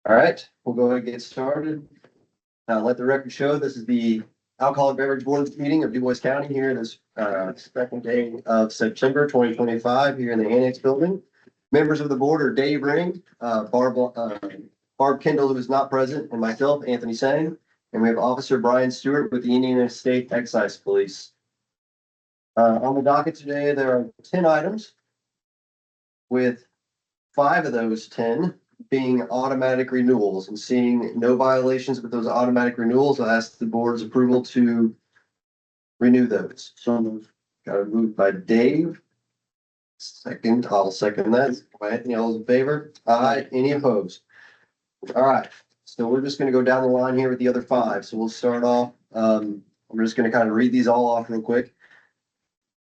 All right, we'll go ahead and get started. Let the record show, this is the Alcoholic Beverage Board meeting of Dubois County here this second day of September 2025 here in the Annex Building. Members of the board are Dave Ring, Barb Kendall, who is not present, and myself, Anthony Sang. And we have Officer Brian Stewart with the Indiana State Excise Police. On the docket today, there are 10 items, with 5 of those 10 being automatic renewals, and seeing no violations with those automatic renewals, I'll ask the board's approval to renew those. So moved. Got a move by Dave. Second, I'll second that. Anthony, all those in favor? Aye. Any opposed? All right. So we're just going to go down the line here with the other 5. So we'll start off. I'm just going to kind of read these all off real quick.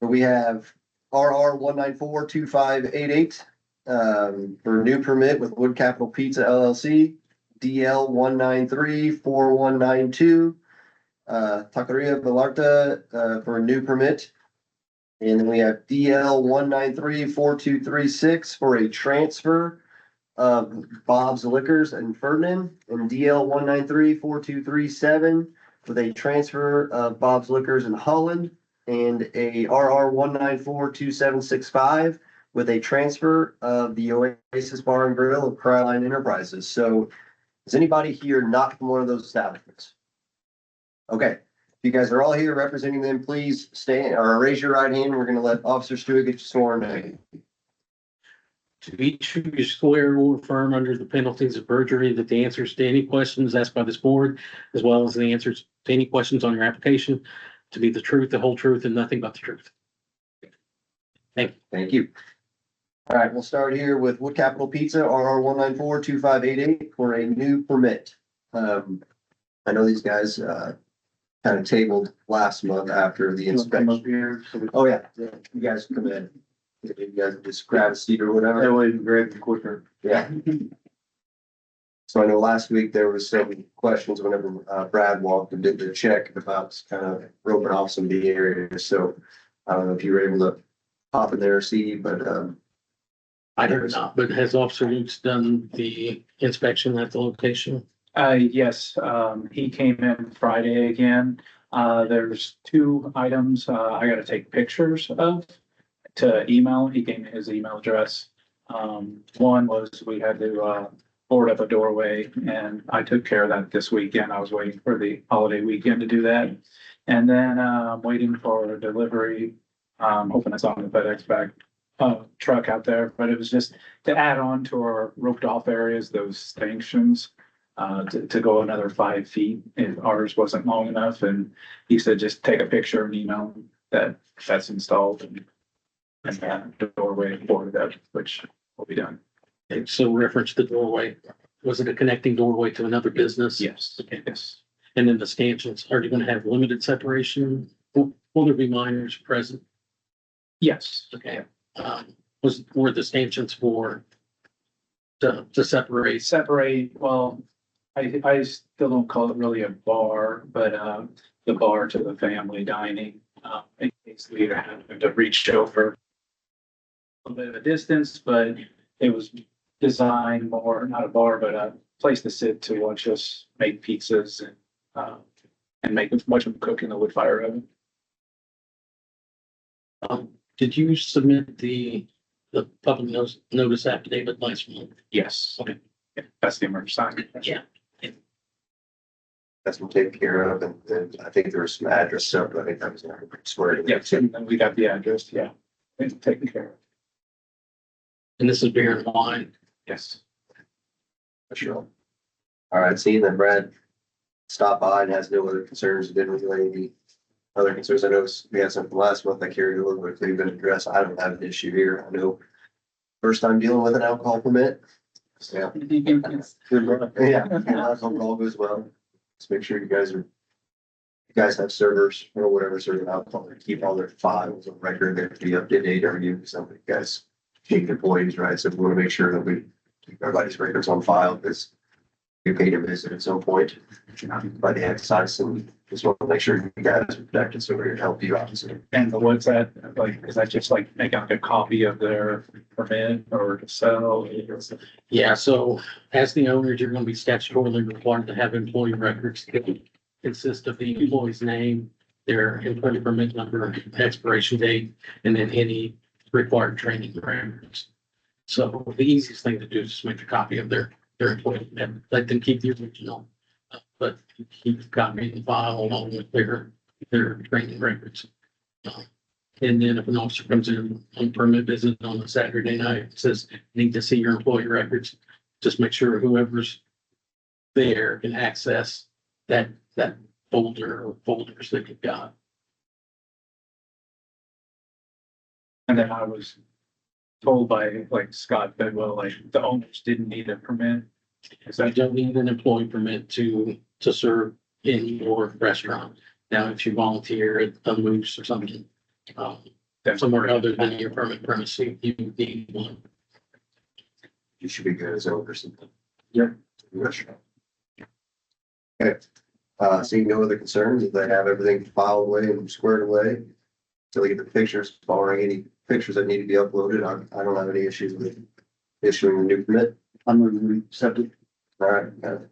But we have RR 1942588. For a new permit with Wood Capital Pizza LLC, DL 1934192, Taqueria Vallarta, for a new permit. And then we have DL 1934236 for a transfer of Bob's Liquors and Ferdinand, and DL 1934237 with a transfer of Bob's Liquors in Holland, and a RR 1942765 with a transfer of the Oasis Bar and Grill of Cryline Enterprises. So is anybody here not from one of those establishments? Okay, if you guys are all here representing them, please stand or raise your right hand. We're going to let Officer Stewart get you sworn in. To each of you swear or affirm under the penalties of perjury that the answers to any questions asked by this board, as well as the answers to any questions on your application, to be the truth, the whole truth, and nothing but the truth. Thank you. Thank you. All right, we'll start here with Wood Capital Pizza, RR 1942588 for a new permit. I know these guys kind of tabled last month after the inspection. Oh, yeah, you guys come in. You guys just grab a seat or whatever. That way you can grab it quicker. Yeah. So I know last week there was some questions whenever Brad walked and did the check about kind of roping off some of the areas. So I don't know if you were able to pop in there or see, but I heard not, but has Officer Lukes done the inspection at the location? Yes, he came in Friday again. There's 2 items, I gotta take pictures of to email. He gave me his email address. One was we had to, board up a doorway, and I took care of that this weekend. I was waiting for the holiday weekend to do that. And then, waiting for a delivery. Hoping it's on the FedEx bag truck out there, but it was just to add on to our roped off areas, those stanchions, to go another 5 feet. And ours wasn't long enough, and he said just take a picture and email that that's installed, and the doorway boarded up, which will be done. Okay, so reference the doorway. Was it a connecting doorway to another business? Yes. Okay. Yes. And then the stanchions, are you going to have limited separation? Will there be minors present? Yes. Okay. Were the stanchions for to separate? Well, I still don't call it really a bar, but the bar to the family dining, in case we had to reach over a little bit of a distance, but it was designed more, not a bar, but a place to sit to watch us make pizzas and watch them cook in the wood fire oven. Did you submit the public notice affidavit last month? Yes. Okay. Yeah, that's the emergency sign. Yeah. that's been taken care of. And I think there was some address stuff, but I think that was never squared. Yes, and we got the address, yeah, it's taken care of. And this is beer and wine. Yes. For sure. All right, seeing that Brad stopped by and has no other concerns, didn't really any other concerns. I know we had some from last month that carried over, but they've been addressed. I don't have an issue here. I know first time dealing with an alcohol permit. Yeah. Good luck. Yeah, alcohol goes well. Just make sure you guys have servers or whatever serving alcohol. They keep all their files on record. They have to be up to date every year. Some of you guys change employees, right? So we want to make sure that we keep everybody's records on file because you paid a visit at some point by the excise, and just want to make sure you guys are protected, so we're here to help you out. So, And what's that, like, is that just like making like a copy of their permit or to sell? Yeah, so as the owners, you're gonna be statutorily required to have employee records that consist of the employee's name, their employee permit number, expiration date, and then any required training records. So the easiest thing to do is just make a copy of their employee and let them keep the original. But keep a copy in the file along with their training records. And then if an officer comes in on permit visit on a Saturday night, says, need to see your employee records, just make sure whoever's there can access that folder or folders that you've got. And then I was told by like Scott Bedwell, like the owners didn't need a permit. Is So you that, don't need an employee permit to serve in your restaurant. Now, if you volunteer at a Moose or something, somewhere other than your permit premise, you need one. you should be good as owners. Yep. Restaurant. Okay, seeing no other concerns, if they have everything filed away and squared away. So we get the pictures, barring any pictures that need to be uploaded, I don't have any issues with issuing a new permit. I'm going to accept it. All right, got it.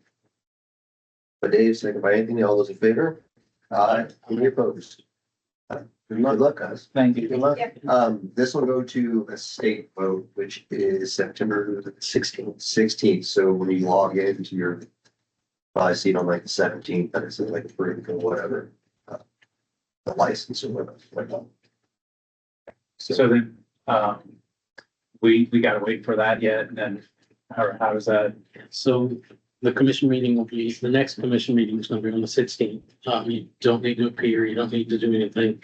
But Dave, second by Anthony, all those in favor? Aye. Any opposed? Good luck, guys. thank you. Good luck. This will go to a state vote, which is September 16th. So when you log into your, probably see it on like the 17th, but it's like approved or whatever. The license or whatever. like that. So then, we gotta wait for that yet, and then how does that? So the commission meeting will be, the next commission meeting is gonna be on the 16th. You don't need to appear, you don't need to do anything.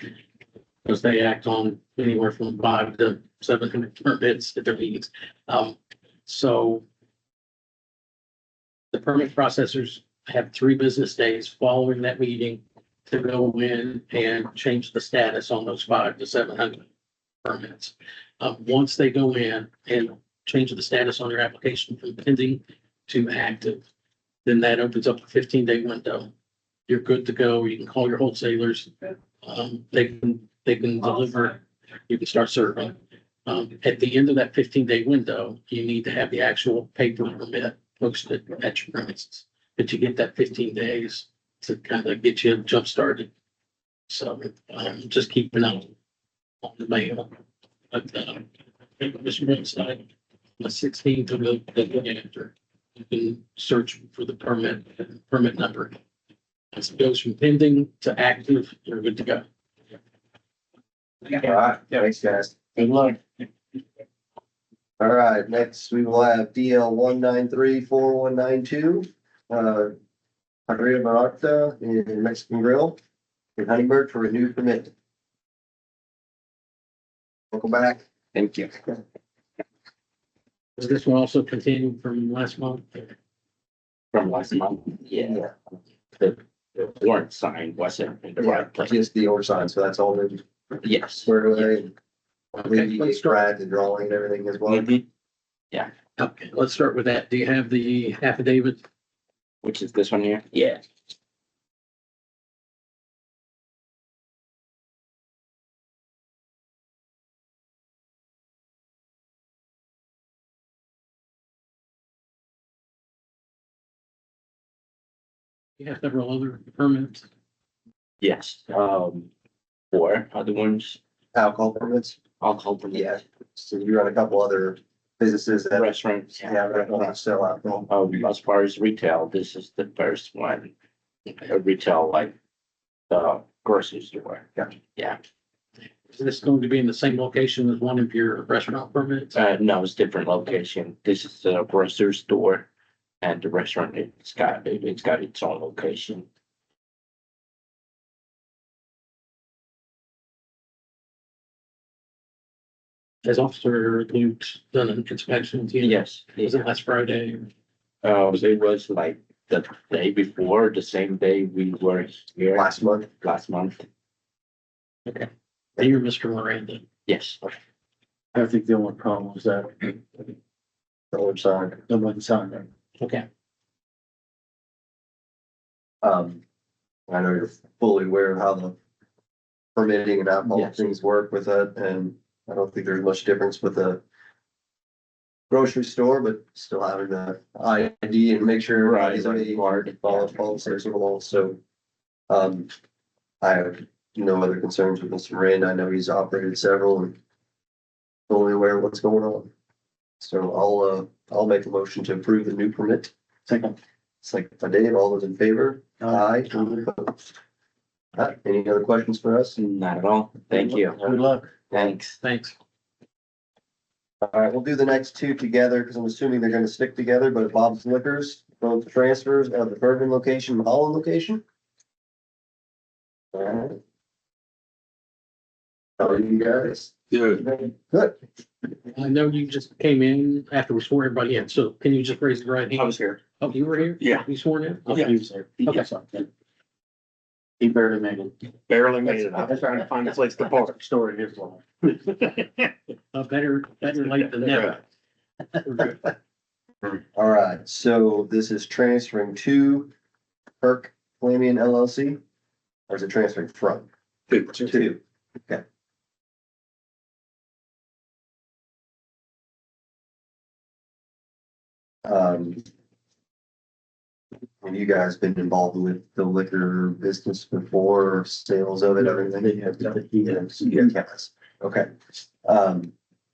Because they act on anywhere from 5 to 7 permits at their meetings. So the permit processors have 3 business days following that meeting to go in and change the status on those 5 to 700 permits. Once they go in and change the status on your application from pending to active, then that opens up a 15-day window. You're good to go. You can call your wholesalers. They can deliver, you can start serving. At the end of that 15-day window, you need to have the actual paper permit posted at your premises. But you get that 15 days to kind of get you jump started. So just keep an eye on the mail. But Mr. Brinstein, the 16th of the day after, you can search for the permit number. As it goes from pending to active, you're good to go. All right, thanks, guys. Good luck. All right, next we will have DL 1934192. Andrea Barata in Mexican Grill in Huntingburg for a new permit. Welcome back. Thank you. Does this one also continue from last month? From last month, yeah. The warrant sign wasn't in the right place. Just the oversigned, so that's all been Yes. squared away. Okay, let's start. Brad, the drawing and everything as well. Mhm. Okay, let's start with that. Do you have the affidavit? Which is this one here? Yeah. You have several other permits. Yes. 4 other ones. Alcohol permits. I'll call them. Yeah. So you run a couple other businesses that Restaurants. have sell alcohol. As far as retail, this is the first one. A retail like the grocery store. Gotcha. Yeah. Is this going to be in the same location as one of your restaurant permits? No, it's different location. This is the grocery store. And the restaurant, it's got its own location. Has Officer Luke's done an inspection to you? Yes. Was it last Friday? It was like the day before, the same day we were here Last month. last month. Okay. You're Mr. Miranda. Yes. I think the only problem is that The oversigned. nobody signed it. Okay. Um, I know you're fully aware of how the permitting and alcohol Yes. things work with it, and I don't think there's much difference with the grocery store, but still having the ID and make sure everybody's follows policy rules, so. I have no other concerns with Mr. Miranda. I know he's operated several and fully aware of what's going on. So I'll make a motion to approve the new permit. Second. Second by Dave, all those in favor? Aye. Any other questions for us? Not at all. Thank you. Good luck. Thanks. Thanks. All right, we'll do the next two together because I'm assuming they're gonna stick together, but Bob's Liquors, both transfers of the Bergen location and Holland location. All right. How are you guys? Good. Good. I know you just came in after we swore everybody in, so can you just raise your right hand? here. Oh, you were here? Yeah. You sworn in? Yeah, Okay. he was there. Okay. He barely made it. Barely made it. I was trying to find a place to park. Story is long. Better late than never. All right, so this is transferring to Perk Flamian LLC? Or is it transferring from? Two. Okay. Have you guys been involved with the liquor business before, sales of it, everything? Yes. Okay.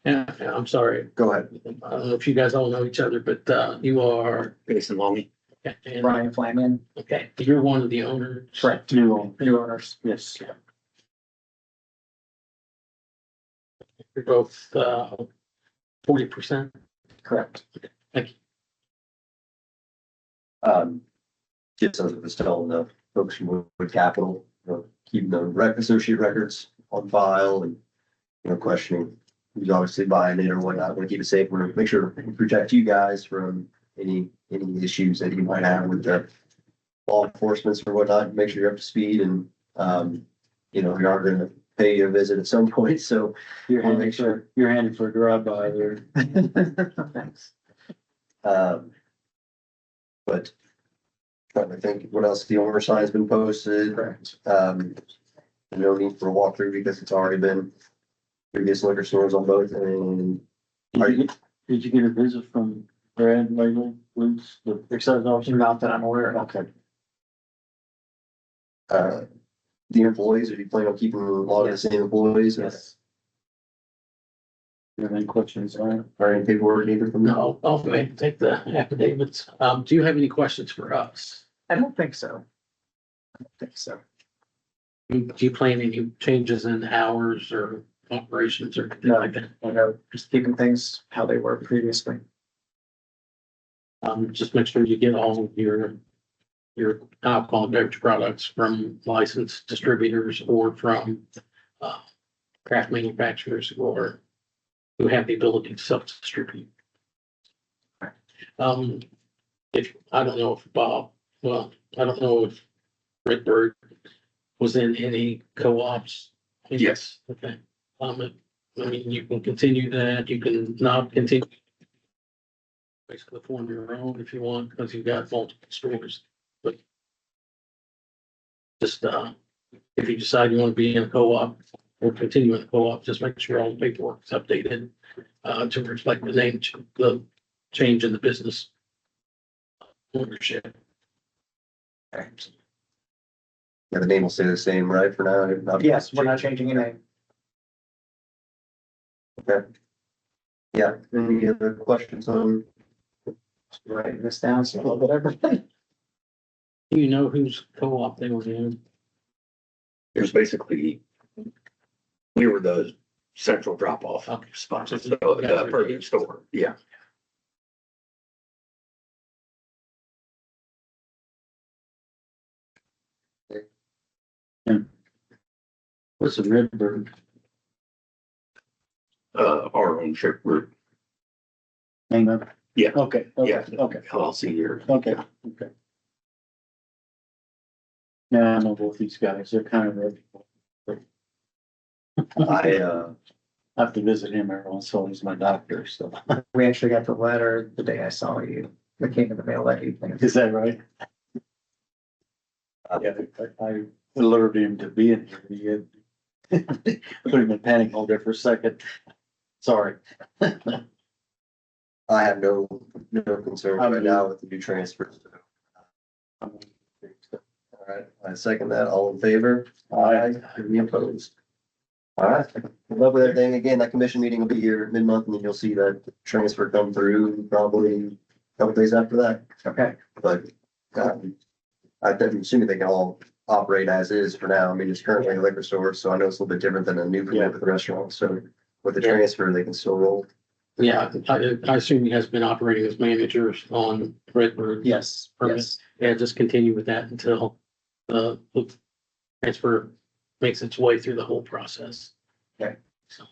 Yeah, I'm sorry. Go ahead. I don't know if you guys all know each other, but you are. Jason Longy. Okay, and- Brian Flanagan, Okay, you're one of the owners. correct, New. new owners. Yes. You're both 40%. Correct. Thank you. Just as it was telling the folks from Wood Capital, keeping the associate records on file and, questioning who's obviously buying it or whatnot, want to keep it safe, we're gonna make sure we protect you guys from any issues that you might have with the law enforcement or whatnot, make sure you're up to speed and, we are gonna pay you a visit at some point, so. You're Wanna handy make sure. you're handy for a drive-by there. Thanks. But trying to think what else, the owner sign's been posted. Correct. No need for a walkthrough because it's already been previous liquor stores on both and Did you get a visit from Brad lately, Luke's, the excise officer? Not that I'm aware of. Okay. the employees, or do you plan on keeping a lot of the same employees? Yes. You have any questions, all right? Or any paperwork either from them? No, I'll go ahead and take the affidavits. Do you have any questions for us? I don't think so. I don't think so. Do you plan any changes in hours or operations or anything No. like that? I know, just keeping things how they were previously. Just make sure you get all of your alcohol and beverage products from licensed distributors or from craft manufacturers or who have the ability to self-distribute. If, I don't know if Bob, well, I don't know if Redbird was in any co-ops. Yes. Okay. I mean, you can continue that, you can not continue. Basically form your own if you want, because you've got multiple stores, but just, if you decide you want to be in a co-op or continue in a co-op, just make sure all the paperwork is updated, to reflect the name, the change in the business ownership. Yeah, the name will stay the same, right, for now? Not- Yes, we're not changing your name. Okay. Yeah, any other questions on? Writing this down, so a little bit everything. Do you know whose co-op they were in? There's basically, we were the central drop-off Okay. spot, so the produce store, yeah. What's a Redbird? Our ownership group, Hang on. Yeah. Okay, Yeah. okay, okay, LLC here. okay, okay. Yeah, I know both these guys, they're kind of, I I have to visit him every once in a while, he's my doctor, so. We actually got the letter the day I saw you. It came in the mail that evening. Is that right? Yeah, I alerted him to be in here. He had put him in panic mode there for a second. Sorry. I have no concerns right now with the new transfers. All right, I second that. All in favor? Any opposed? All right, good luck with everything. Again, that commission meeting will be here mid-month and then you'll see that transfer come through probably a couple days after that. Okay. But, I'm assuming they can all operate as is for now. I mean, it's currently a liquor store, so I know it's a little bit different than a new permit with the restaurant. So with the transfer, they can still roll. Yeah, I assume he has been operating as managers on Redbird. Yes, Permit. yes. Yeah, just continue with that until the transfer makes its way through the whole process. Okay. So,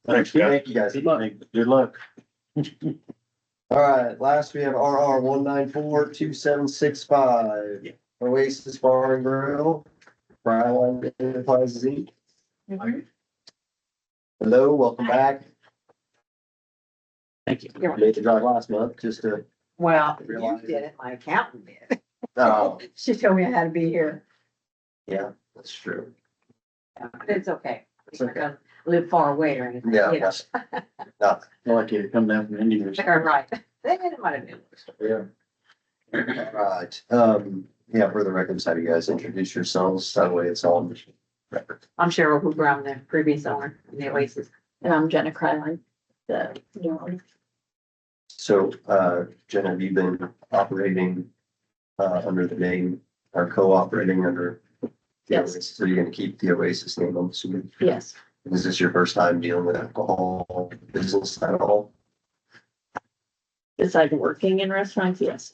Thanks, guys. Thank you, guys. Good luck. All right, last we have RR 1942765. Oasis Bar and Grill. Brian Enterprises Inc. Hello, welcome back. thank you. Made the drive last month, just to, Well, you Realize did it, my accountant did. oh, She told me I had to be here, yeah, that's true. but it's okay. It's okay. I don't live far away or anything, Yeah, you know. that's, I like you to come down from India. They're right. They might have been. yeah. All right, yeah, for the record, how do you guys introduce yourselves? That way it's on record. I'm Cheryl Hooper, I'm the previous owner of the Oasis. And I'm Jenna Kryline, the new owner. So, Jen, have you been operating, under the name or co-operating under? the Yes. Oasis? So you're gonna keep the Oasis name, I'm assuming? Yes, Is this your first time dealing with alcohol business at all? besides working in restaurants, yes.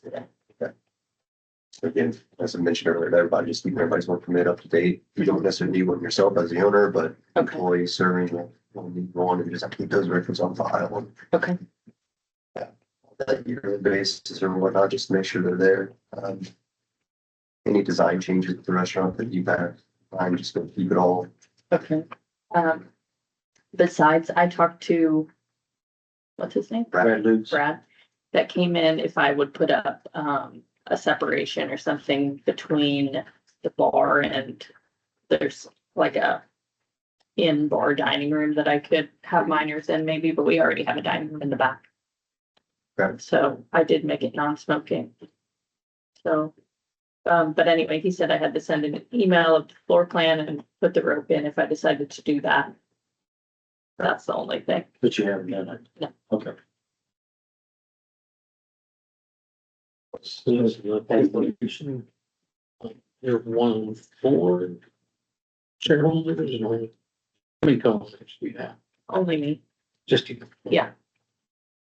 Again, as I mentioned earlier, everybody just keeping everybody's work permit up to date. You don't necessarily need one yourself as the owner, but Okay, employees serving will need one and you just have to keep those records on file. okay, That yearly basis or whatnot, just to make sure they're there. Any design changes with the restaurant that you've had, I'm just gonna keep it all. okay. Besides, I talked to, what's his name? Brad Lutz. Brad, that came in if I would put up, a separation or something between the bar and there's like a in-bar dining room that I could have minors in maybe, but we already have a dining room in the back. Okay. So I did make it non-smoking. So, but anyway, he said I had to send an email of the floor plan and put the rope in if I decided to do that. That's the only thing. But you haven't done it. No. Okay. So this is the resolution. You're one of 4 shareholders, or how many co-owners do you have? Only me. Just you? Yeah.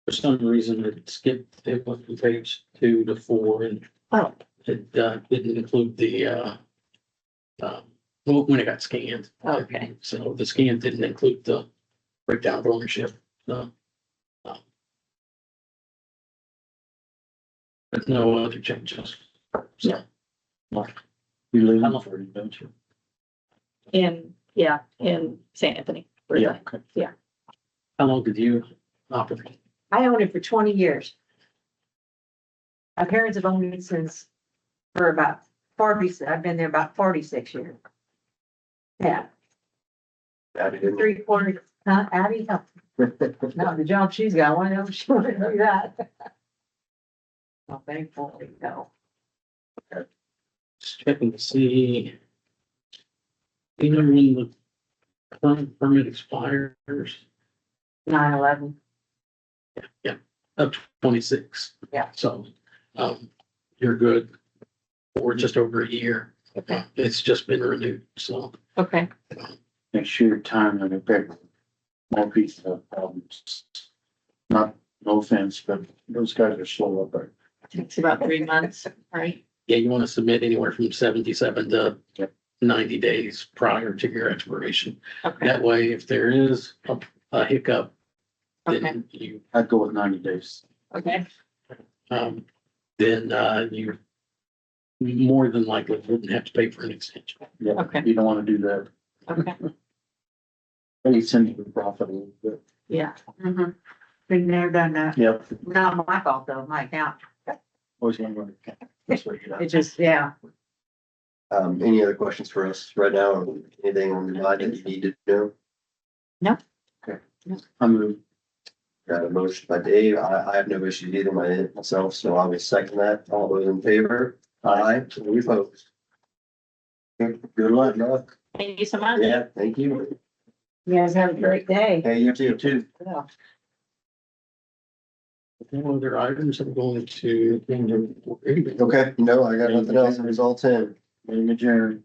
For some reason, it skipped, it went from page 2 to 4 and Oh, it, didn't include the, well, when it got scanned. okay. So the scan didn't include the breakdown of ownership, so. But no other changes. So, You live in Florida, don't you? In St. Anthony. Yeah. Okay. how long did you operate? I owned it for 20 years. My parents have owned it since, for about 40, I've been there about 46 years. Yeah, Added in. 3/4, huh, Abby? Not the job she's got, why don't she want to do that? Well, thankfully, no. Just checking to see. You know when the current permit expires? 9/11. Yeah, up to 26. Yeah. So, you're good for just over a year. Okay. It's just been renewed, so. Okay. Make sure your time on it, back. More people have problems. Not, no offense, but those guys are slow up there. Takes about 3 months, right? Yeah, you want to submit anywhere from 77 to Yep. 90 days prior to your expiration. Okay, That way, if there is a hiccup, okay, then you, I'd go with 90 days. okay, then you more than likely wouldn't have to pay for an extension. Yeah, Okay. you don't want to do that. okay, Maybe send you the profit a little bit. yeah. Mm-hmm. Been there, done that. Yep. Not my fault though, my account. Always wonder. That's what you know. It just, yeah. Any other questions for us right now? Or anything on your mind that you need to know? I move. Got a motion by Dave. I have no issues either myself, so I will second that. All those in favor? Aye. Any opposed? Good luck. Thank you so much. Yeah, thank you. You guys have a great day. Hey, you too. Yeah. No other items, I'm going to. Okay, no, I got nothing else. Results in. Meeting adjourned.